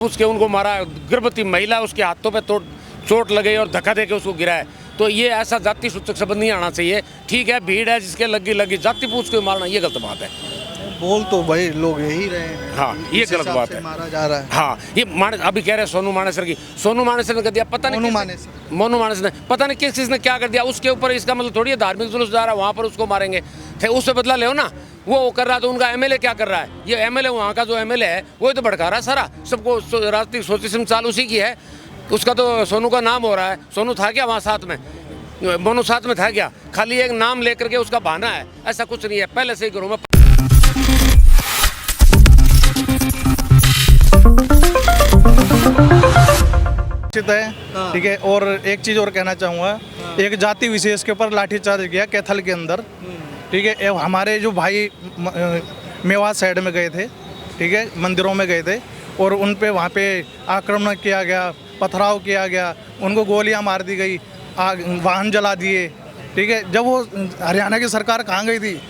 उसके उनको मारा, गर्भवती महिला उसके हाथों पे चोट लगी और धक्का देके उसको गिराया। तो ये ऐसा जाति सूचक शब्द नहीं आना चाहिए। ठीक है, भीड़ है जिसके लगी जाति पूछ के मारना ये गलत बात है। बोल तो भाई लोग यही रहे हैं। हाँ, ये गलत बात है। मारा जा रहा है। हाँ, ये अभी कह रहे हैं सोनू मानेसर की। सोनू मानेसर ने कर दिया, पता नहीं मोनू मानेसर ने पता नहीं किस चीज़ ने क्या कर दिया उसके ऊपर। इसका मतलब थोड़ी है धार्मिक जुलूस जा रहा है वहाँ पर उसको मारेंगे, उससे बदला ले ना। वो कर रहा है तो उनका एमएलए क्या कर रहा है? ये एमएलए वहाँ का जो एमएलए है वो तो भड़का रहा है सारा सबको। राजनीतिक सोच चाल उसी की है। उसका तो सोनू का नाम हो रहा है। सोनू था क्या वहाँ साथ में? मोनू साथ में था क्या? खाली एक नाम लेकर के उसका बहाना है, ऐसा कुछ नहीं है। पहले से ही करूँ मैं। है ठीक है। और एक चीज और कहना चाहूँगा, एक जाति विशेष के ऊपर लाठीचार्ज किया कैथल के अंदर। ठीक है, हमारे जो भाई मेवात साइड में गए थे, ठीक है, मंदिरों में गए थे और उन पे वहाँ पे आक्रमण किया गया, पथराव किया गया, उनको गोलियां मार दी गई, वाहन जला दिए। ठीक है, जब वो हरियाणा की सरकार कहाँ गई थी,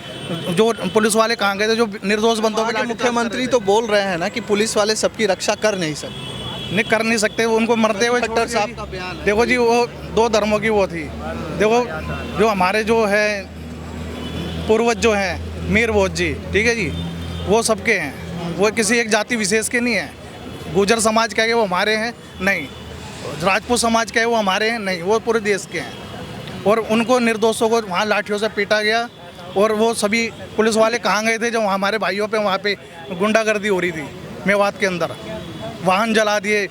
जो पुलिस वाले कहाँ गए थे, जो निर्दोष बंदों पे? मुख्यमंत्री तो बोल रहे हैं ना कि पुलिस वाले सबकी रक्षा कर नहीं सकते, उनको मरते हुए खट्टर साहब का बयान है। देखो जी, वो दो धर्मों की वो थी। देखो जो हमारे जो है पूर्वज जो हैं मीर भोज जी, ठीक है जी, वो सबके हैं, वो किसी एक जाति विशेष के नहीं हैं। गुर्जर समाज कहे वो हमारे हैं नहीं, राजपूत समाज कहे वो हमारे हैं नहीं, वो पूरे देश के हैं। और उनको निर्दोषों को वहाँ लाठियों से पीटा गया। और वो सभी पुलिस वाले कहाँ गए थे जब हमारे भाइयों पे वहाँ पे गुंडागर्दी हो रही थी मेवात के अंदर? वाहन जला दिए,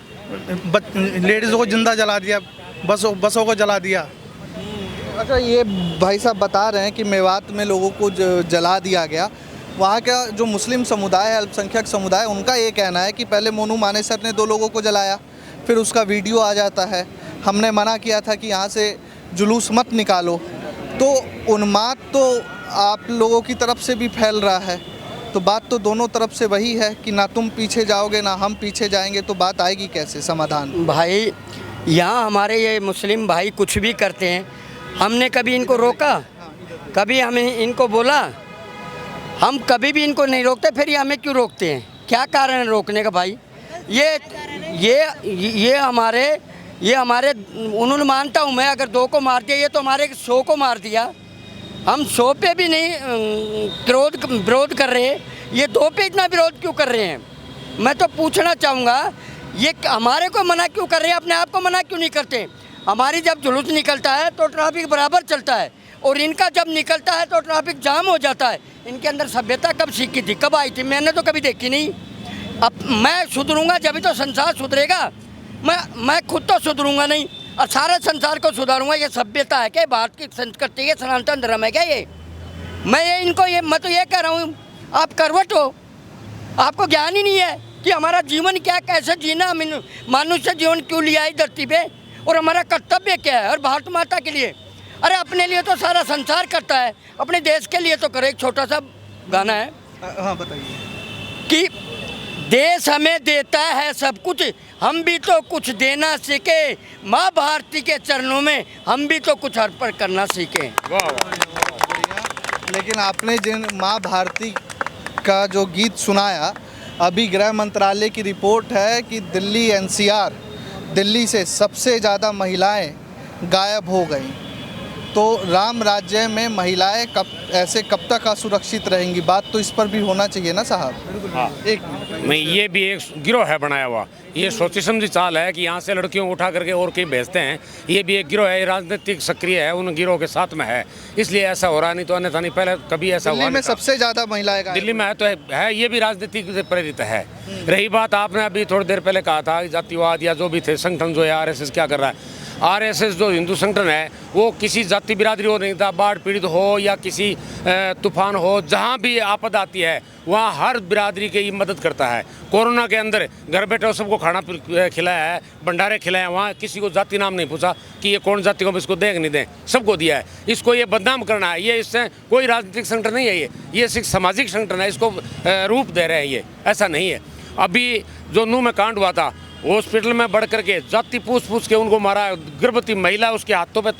लेडीज़ों को जिंदा जला दिया, बसों को जला दिया। अच्छा, ये भाई साहब बता रहे हैं कि मेवात में लोगों को जला दिया गया। वहाँ का जो मुस्लिम समुदाय है, अल्पसंख्यक समुदाय, उनका ये कहना है कि पहले मोनू मानेसर ने 2 लोगों को जलाया, फिर उसका वीडियो आ जाता है, हमने मना किया था कि यहाँ से जुलूस मत निकालो। तो उन्माद तो आप लोगों की तरफ से भी फैल रहा है, तो बात तो दोनों तरफ से वही है कि ना तुम पीछे जाओगे ना हम पीछे जाएंगे, तो बात आएगी कैसे समाधान? भाई, यहाँ हमारे ये मुस्लिम भाई कुछ भी करते हैं, हमने कभी इनको रोका? कभी हमें इनको बोला? हम कभी भी इनको नहीं रोकते, फिर ये हमें क्यों रोकते हैं? क्या कारण है रोकने का भाई? ये हमारे उन्होंने मानता हूँ मैं, अगर 2 को मार दिया, ये तो हमारे 100 को मार दिया। हम 100 पे भी नहीं विरोध कर रहे, ये 2 पे इतना विरोध क्यों कर रहे हैं? मैं तो पूछना चाहूँगा, ये हमारे को मना क्यों कर रहे हैं, अपने आप को मना क्यों नहीं करते? हमारी जब जुलूस निकलता है तो ट्रैफिक बराबर चलता है, और इनका जब निकलता है तो ट्रैफिक जाम हो जाता है। इनके अंदर सभ्यता कब सीखी थी, कब आई थी? मैंने तो कभी देखी नहीं। अब मैं सुधरूंगा जब तो संसार सुधरेगा। मैं खुद तो सुधरूंगा नहीं और सारे संसार को सुधारूंगा। ये सभ्यता है क्या? भारत की संस्कृति है, सनातन धर्म है क्या ये? मैं तो ये कह रहा हूँ, आप करवट हो, आपको ज्ञान ही नहीं है कि हमारा जीवन क्या, कैसे जीना, मनुष्य जीवन क्यों लिया है धरती पे, और हमारा कर्तव्य क्या है। और भारत माता के लिए, अरे अपने लिए तो सारा संसार करता है, अपने देश के लिए तो करे। एक छोटा सा गाना है, हाँ बताइए, कि देश हमें देता है सब कुछ, हम भी तो कुछ देना सीखे, माँ भारती के चरणों में हम भी तो कुछ अर्पण करना सीखे। लेकिन आपने जिन माँ भारती का जो गीत सुनाया, अभी गृह मंत्रालय की रिपोर्ट है कि दिल्ली एनसीआर, दिल्ली से सबसे ज़्यादा महिलाएं गायब हो गई। तो राम राज्य में महिलाएं कब तक असुरक्षित रहेंगी? बात तो इस पर भी होना चाहिए ना साहब। हाँ, एक नहीं, ये भी एक गिरोह है बनाया हुआ। ये सोची समझी चाल है कि यहाँ से लड़कियों को उठा करके और कहीं भेजते हैं। ये भी एक गिरोह है, राजनीतिक सक्रिय है, उन गिरोह के साथ में है, इसलिए ऐसा हो रहा। नहीं तो अन्यथा नहीं, पहले कभी ऐसा हुआ। दिल्ली में सबसे ज़्यादा महिलाएं दिल्ली में है तो है, ये भी राजनीतिक से प्रेरित है। रही बात, आपने अभी थोड़ी देर पहले कहा था जातिवाद या जो भी थे संगठन जो है, आरएसएस क्या कर रहा है? आरएसएस जो हिंदू संगठन है वो किसी जाति बिरादरी हो नहीं था, बाढ़ पीड़ित हो या किसी तूफान हो, जहाँ भी आपद आती है वहाँ हर बिरादरी की मदद करता है। कोरोना के अंदर घर बैठे सबको खाना खिलाया है, भंडारे खिलाए हैं, वहाँ किसी को जाति नाम नहीं पूछा कि ये कौन जाति को इसको दें नहीं दें, सबको दिया है। इसको ये बदनाम करना है, ये इससे कोई राजनीतिक संगठन नहीं है, ये सिर्फ सामाजिक संगठन है, इसको रूप दे रहे हैं, ये ऐसा नहीं है। अभी जो नूह में कांड हुआ था, हॉस्पिटल में बढ़ करके जाति पूछ के उनको मारा, गर्भवती महिला उसके हाथों पे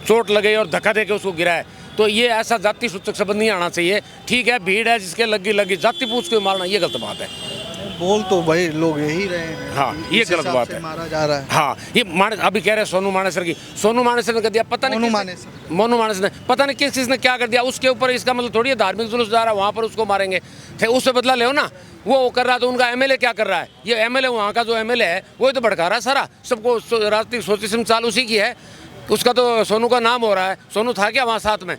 चोट लगी और धक्का देके उसको गिराया। तो ये ऐसा जाति सूचक शब्द नहीं आना चाहिए। ठीक है, भीड़ है जिसके लगी जाति पूछ के मारना ये गलत बात है। बोल तो भाई लोग यही रहे हैं। हाँ, ये इस गलत हिसाब बात से है। मारा जा रहा है। हाँ, ये अभी कह रहे हैं सोनू मानेसर की, सोनू मानेसर ने कर दिया, पता नहीं मोनू मानेसर ने पता नहीं किस चीज़ ने क्या कर दिया, उसके ऊपर इसका मतलब थोड़ी है धार्मिक जुलूस जा रहा है वहाँ पर उसको मारेंगे, फिर उससे बदला ले ना। वो कर रहा तो उनका एमएलए क्या कर रहा है, ये एमएलए वहाँ का जो एमएलए है वो तो भड़का रहा है सारा सबको, राजनीतिक सोच समझ चाल उसी की है। उसका तो सोनू का नाम हो रहा है, सोनू था क्या वहाँ साथ में,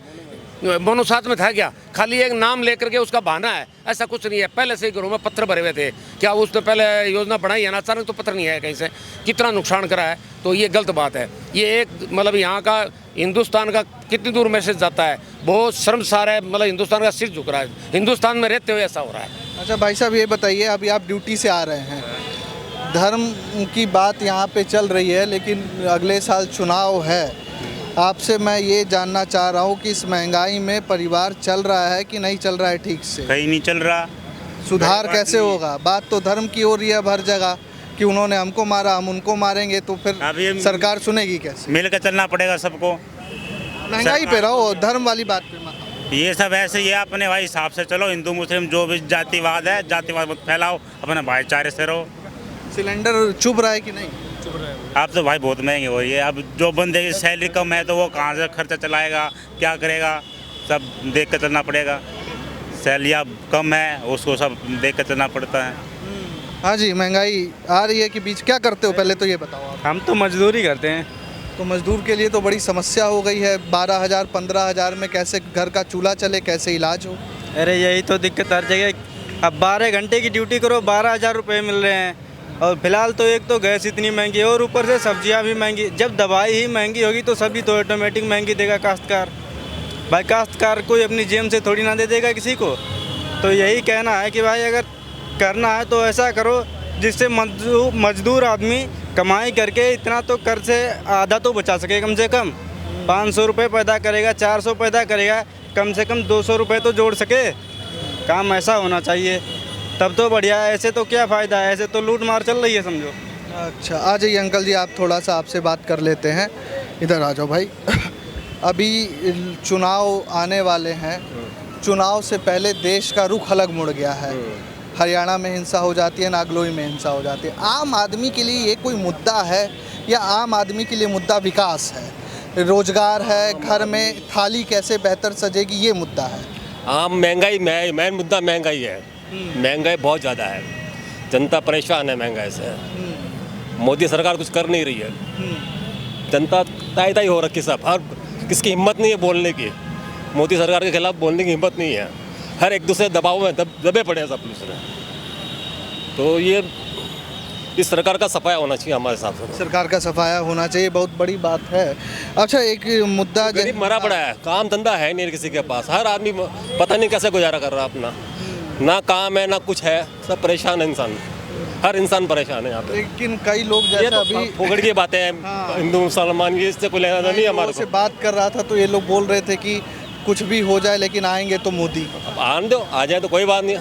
मोनू साथ में था क्या, खाली एक नाम लेकर के उसका बहाना है, ऐसा कुछ नहीं है। पहले से ही घरों में पत्र भरे हुए थे, क्या उसने पहले योजना बनाई है ना, अचानक तो पत्र नहीं है कहीं से, कितना नुकसान करा है, तो ये गलत बात है। ये एक मतलब यहाँ का हिंदुस्तान का कितनी दूर मैसेज जाता है, बहुत शर्मसार है, मतलब हिंदुस्तान का सिर झुक रहा है, हिंदुस्तान में रहते हुए ऐसा हो रहा है। अच्छा भाई साहब ये बताइए, अभी आप ड्यूटी से आ रहे हैं, धर्म की बात यहाँ पे चल रही है, लेकिन अगले साल चुनाव है, आपसे मैं ये जानना चाह रहा हूँ कि इस महंगाई में परिवार चल रहा है कि नहीं चल रहा है ठीक से? कहीं नहीं चल रहा। सुधार कैसे होगा? बात तो धर्म की हो रही है हर जगह कि उन्होंने हमको मारा, हम उनको मारेंगे, तो फिर सरकार सुनेगी कैसे? मिल कर चलना पड़ेगा सबको। महंगाई पे रहो, धर्म वाली बात पे मत आओ। ये सब ऐसे ही है, अपने भाई हिसाब से चलो, हिंदू मुस्लिम जो भी जातिवाद है, जातिवाद मत फैलाओ, अपने भाईचारे से रहो। सिलेंडर चुभ रहा है कि नहीं? अब तो भाई बहुत महंगी हो रही है, अब जो बंदे की सैलरी कम है तो वो कहाँ से खर्चा चलाएगा, क्या करेगा, सब देख कर चलना पड़ेगा। सैलरी अब कम है, उसको सब देख कर चलना पड़ता है। हाँ जी, महंगाई आ रही है कि बीच, क्या करते हो पहले तो ये बताओ आप। हम तो मजदूरी करते हैं। तो मजदूर के लिए तो बड़ी समस्या हो गई है, 12,000 15,000 में कैसे घर का चूल्हा चले, कैसे इलाज हो? अरे यही तो दिक्कत हर जगह। अब 12 घंटे की ड्यूटी करो, 12,000 रुपये मिल रहे हैं, और फिलहाल तो एक तो गैस इतनी महंगी है और ऊपर से सब्जियां भी महंगी। जब दवाई ही महंगी होगी तो सभी तो ऑटोमेटिक महंगी देगा काश्तकार। भाई काश्तकार कोई अपनी जेब से थोड़ी ना दे देगा किसी को। तो यही कहना है कि भाई अगर करना है तो ऐसा करो जिससे मजदूर आदमी कमाई करके इतना तो कर से आधा तो बचा सके, कम से कम 500 रुपये पैदा करेगा, 400 पैदा करेगा, कम से कम 200 रुपये तो जोड़ सके। काम ऐसा होना चाहिए, तब तो बढ़िया है। ऐसे तो क्या फ़ायदा है, ऐसे तो लूट मार चल रही है समझो। अच्छा आ जाइए अंकल जी, आप थोड़ा सा आपसे बात कर लेते हैं, इधर आ जाओ भाई। अभी चुनाव आने वाले हैं, चुनाव से पहले देश का रुख अलग मुड़ गया है। हरियाणा में हिंसा हो जाती है, नागलोई में हिंसा हो जाती है। आम आदमी के लिए ये कोई मुद्दा है, या आम आदमी के लिए मुद्दा विकास है, रोजगार है, घर में थाली कैसे बेहतर सजेगी, ये मुद्दा है? आम महंगाई मेन मुद्दा महंगाई है। महंगाई बहुत ज़्यादा है, जनता परेशान है महंगाई से। मोदी सरकार कुछ कर नहीं रही है, जनता ताई ताई हो रखी सब, हर किसकी हिम्मत नहीं है बोलने की। मोदी सरकार के खिलाफ बोलने की हिम्मत नहीं है, हर एक दूसरे दबाव में दबे पड़े हैं सब दूसरे। तो ये इस सरकार का सफाया होना चाहिए हमारे हिसाब से। सरकार का सफाया होना चाहिए, बहुत बड़ी बात है। अच्छा एक मुद्दा, गरीब मरा पड़ा है, काम धंधा है नहीं किसी के पास, हर आदमी पता नहीं कैसे गुजारा कर रहा है अपना, ना काम है ना कुछ है, सब परेशान है इंसान, हर इंसान परेशान है यहाँ पे। लेकिन कई लोग ये जैसे तो अभी फोगड़ की बातें हैं, हिंदू मुसलमान की, इससे कोई लेना देना नहीं हमारे से को। बात कर रहा था तो ये लोग बोल रहे थे कि कुछ भी हो जाए लेकिन आएंगे तो मोदी। अब आने दो, आ जाए तो कोई बात नहीं,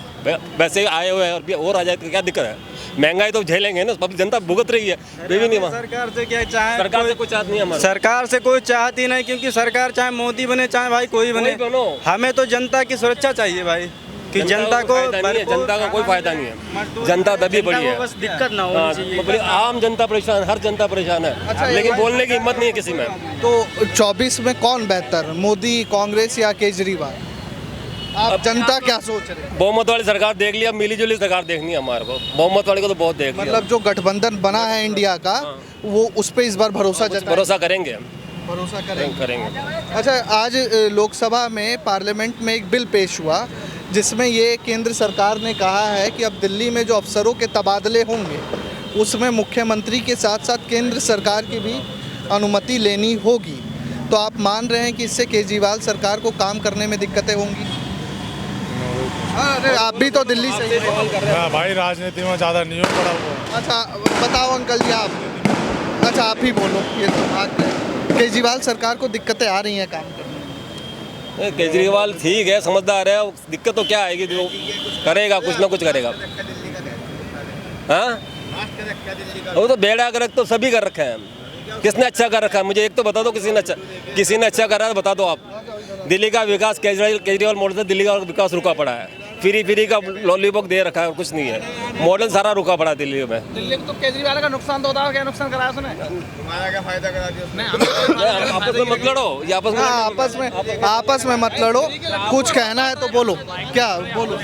वैसे आए हुए हैं और आ जाए तो क्या दिक्कत है। महंगाई तो झेलेंगे ना, पब्लिक जनता भुगत रही है, ये भी नहीं। सरकार से क्या चाहे, सरकार से कुछ चाहती नहीं हमारा, सरकार से कोई चाहती नहीं, क्योंकि सरकार चाहे मोदी बने चाहे भाई कोई बने, हमें तो जनता की सुरक्षा चाहिए भाई, कि जनता को जनता का कोई फायदा नहीं है, जनता दबी पड़ी है, बस दिक्कत ना होनी चाहिए। आम जनता परेशान, हर जनता परेशान है, लेकिन बोलने की हिम्मत नहीं है किसी में। तो 24 में कौन बेहतर, मोदी, कांग्रेस या केजरीवाल? आप जनता क्या सोच रहे हैं? बहुमत वाली सरकार देख लिया, मिली जुली सरकार देखनी है हमारे को, बहुमत वाले को तो बहुत देख लिया। मतलब जो गठबंधन बना है इंडिया का, वो उस पे इस बार भरोसा भरोसा करेंगे, भरोसा करेंगे। अच्छा आज लोकसभा में, पार्लियामेंट में एक बिल पेश हुआ जिसमें ये केंद्र सरकार ने कहा है कि अब दिल्ली में जो अफसरों के तबादले होंगे उसमें मुख्यमंत्री के साथ साथ केंद्र सरकार की भी अनुमति लेनी होगी। तो आप मान रहे हैं कि इससे केजरीवाल सरकार को काम करने में दिक्कतें होंगी? अरे आप भी तो दिल्ली से ही हैं। हाँ भाई, राजनीति में ज़्यादा नहीं हो पड़ा हुआ। अच्छा बताओ अंकल जी आप, अच्छा आप ही बोलो, ये तो बात है, केजरीवाल सरकार को दिक्कतें आ रही हैं काम करने में? केजरीवाल ठीक है, समझदार है, दिक्कत तो क्या आएगी, जो करेगा कुछ ना कुछ करेगा। हाँ वो तो बेड़ा गर्क तो सभी कर रखे हैं, किसने अच्छा कर रखा है मुझे एक तो बता दो, किसी ने अच्छा कर रहा है बता दो आप। दिल्ली का विकास केजरीवाल मोड़ से दिल्ली का विकास रुका पड़ा है, फ्री का लॉलीपॉप दे रखा है और कुछ नहीं है। मॉडल सारा रुका पड़ा दिल्ली में। दिल्ली में तो केजरीवाल का नुकसान तो होता, क्या नुकसान कराया उसने? हमारा क्या फायदा करा दिया? आपस में मत लड़ो, ये आपस में मत लड़ो। कुछ कहना है तो बोलो, क्या बोलो,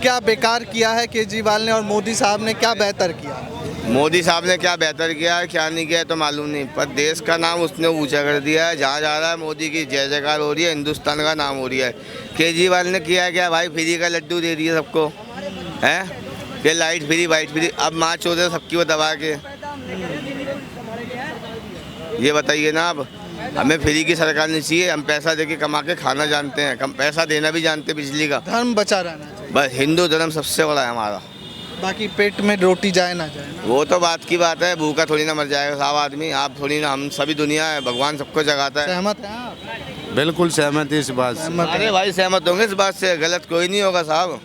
क्या बेकार किया है केजरीवाल ने और मोदी साहब ने क्या बेहतर किया? मोदी साहब ने क्या बेहतर किया है क्या नहीं किया है तो मालूम नहीं, पर देश का नाम उसने ऊंचा कर दिया है। जहाँ जा रहा है मोदी की जय जयकार हो रही है, हिंदुस्तान का नाम हो रही है। केजरीवाल ने किया है क्या भाई? फ्री का लड्डू दे दिया सबको, हैं? फिर लाइट फ्री वाइट फ्री, अब माँ चौधरी सबकी वो दबा के। ये बताइए ना, अब हमें फ्री की सरकार नहीं चाहिए। हम पैसा दे के कमा के खाना जानते हैं, कम पैसा देना भी जानते हैं। बिजली का धर्म बचा रहना चाहिए, बस हिंदू धर्म सबसे बड़ा है हमारा। बाकी पेट में रोटी जाए ना जाए, वो तो बात की बात है, भूखा थोड़ी ना मर जाएगा साहब आदमी। आप थोड़ी ना, हम सभी दुनिया है, भगवान सबको जगाता है। सहमत हैं आप? बिल्कुल सहमत है इस बात से। सहमत अरे हैं। भाई सहमत होंगे इस बात से, गलत कोई नहीं होगा साहब।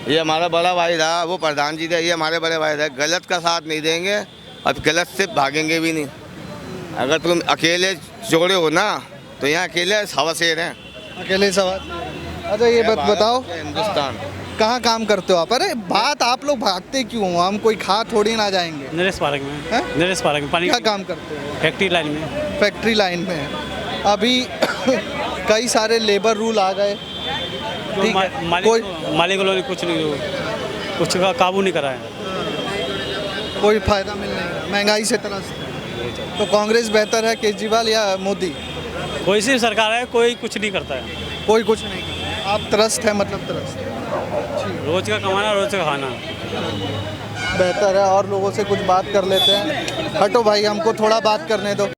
ये हमारा बड़ा भाई रहा, वो प्रधान जी थे, ये हमारे बड़े भाई रहे। गलत का साथ नहीं देंगे और गलत से भागेंगे भी नहीं। अगर तुम अकेले जोड़े हो ना तो यहाँ अकेले सवा शेर हैं। अकेले सवाल। अच्छा ये बात बताओ, हिंदुस्तान कहाँ काम करते हो आप? अरे बात, आप लोग भागते क्यों? हम कोई खा थोड़ी ना जाएंगे। नरेश पार्क में। हैं? नरेश पार्क में पानी क्या काम करते हो? फैक्ट्री लाइन में। फैक्ट्री लाइन में है। अभी कई सारे लेबर रूल आ गए, ठीक है, मालिक लोगों ने कुछ का काबू नहीं करा है। कोई फायदा मिल नहीं रहा, महंगाई से त्रस्त। तो कांग्रेस बेहतर है केजरीवाल या मोदी? कोई सी सरकार है, कोई कुछ नहीं करता है। कोई कुछ नहीं करता। आप त्रस्त है, मतलब त्रस्त रोज का कमाना, रोज का खाना बेहतर है। और लोगों से कुछ बात कर लेते हैं। हटो भाई, हमको थोड़ा बात करने दो।